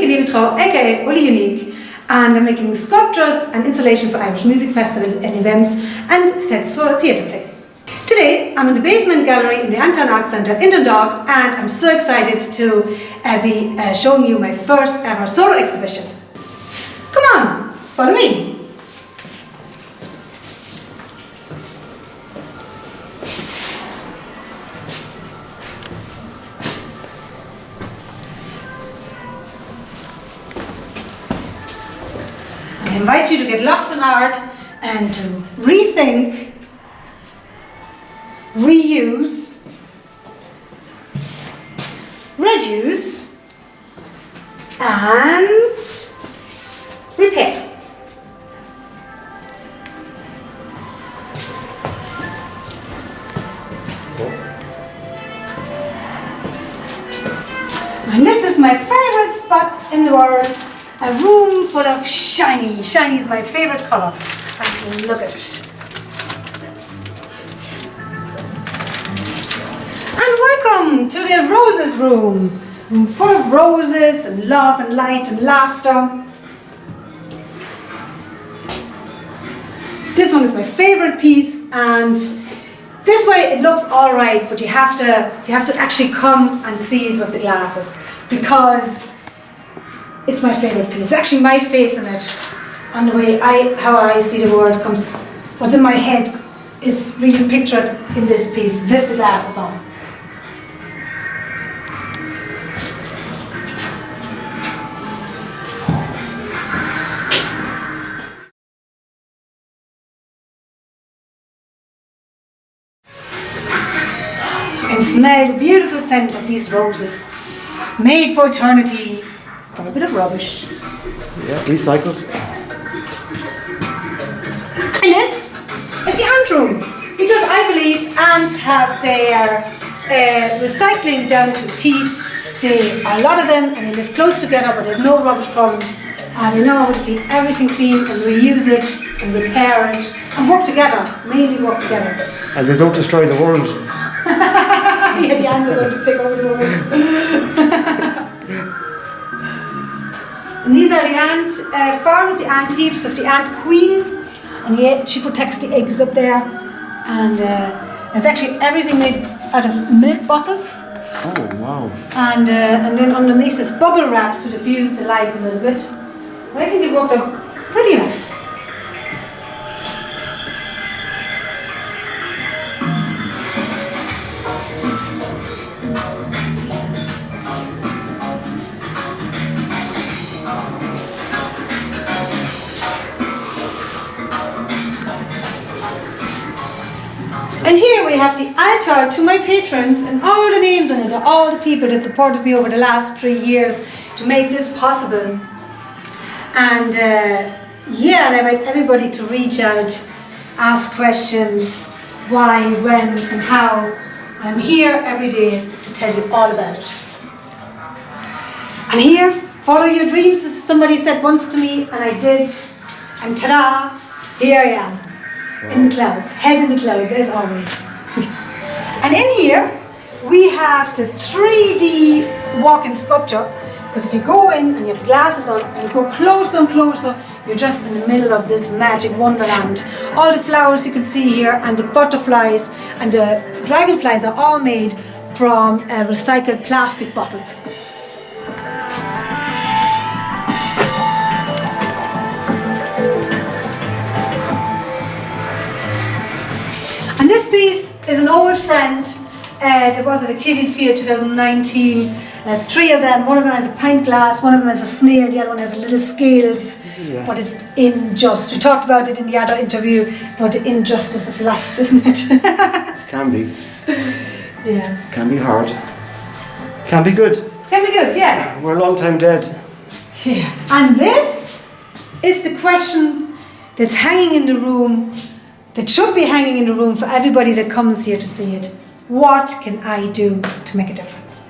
Liebetrouw, aka Uliunique, and I'm making sculptures and installation for Irish music festivals and events and sets for theatre plays. Today I'm in the basement gallery in the Anton Arts Centre in Dundalk, and I'm so excited to be showing you my first ever solo exhibition. Come on, follow me. I invite you to get lost in art and to rethink, reuse, reduce and repair. And this is my favorite spot in the world. A room full of shiny. Shiny is my favorite color. And look at it. And welcome to the roses room. Room full of roses and love and light and laughter. This one is my favorite piece, and this way it looks alright, but you have to actually come and see it with the glasses, because it's my favourite piece. It's actually my face in it, and the way how I see the world comes, what's in my head is really pictured in this piece with the glasses on. And smell the beautiful scent of these roses, made for eternity. From a bit of rubbish. Yeah, recycled. And this is the ant room, because I believe ants have their recycling down to teeth. They are a lot of them, and they live close together, but there's no rubbish problem. And they know how to keep everything clean and reuse it and repair it and work together, mainly work together. And they don't destroy the world. Yeah, the ants are going to take over the world. And these are the ant farms, the ant heaps of the ant queen, and she protects the eggs up there. And there's actually everything made out of milk bottles. Oh wow! And then underneath is bubble wrap to diffuse the light a little bit. But I think it worked out pretty nice. And here we have the altar to my patrons, and all the names on it are all the people that supported me over the last 3 years to make this possible. And yeah, and I invite everybody to reach out, ask questions, why, when and how. I'm here every day to tell you all about it. And here, follow your dreams, as somebody said once to me, and I did. And ta-da, here I am. In the clouds, head in the clouds, as always. And in here, we have the 3D walk-in sculpture, because if you go in and you have the glasses on and you go closer and closer, you're just in the middle of this magic wonderland. All the flowers you can see here, and the butterflies and the dragonflies are all made from recycled plastic bottles. And this piece is an old friend. There was at a Kidding Fair 2019. There's 3 of them. One of them has a pint glass, one of them has a snail, the other one has little scales. Yeah. But it's unjust. We talked about it in the other interview, about the injustice of life, isn't it? Can be. Yeah. Can be hard. Can be good. Can be good, yeah. We're a long time dead. Yeah. And this is the question that's hanging in the room, that should be hanging in the room for everybody that comes here to see it. What can I do to make a difference?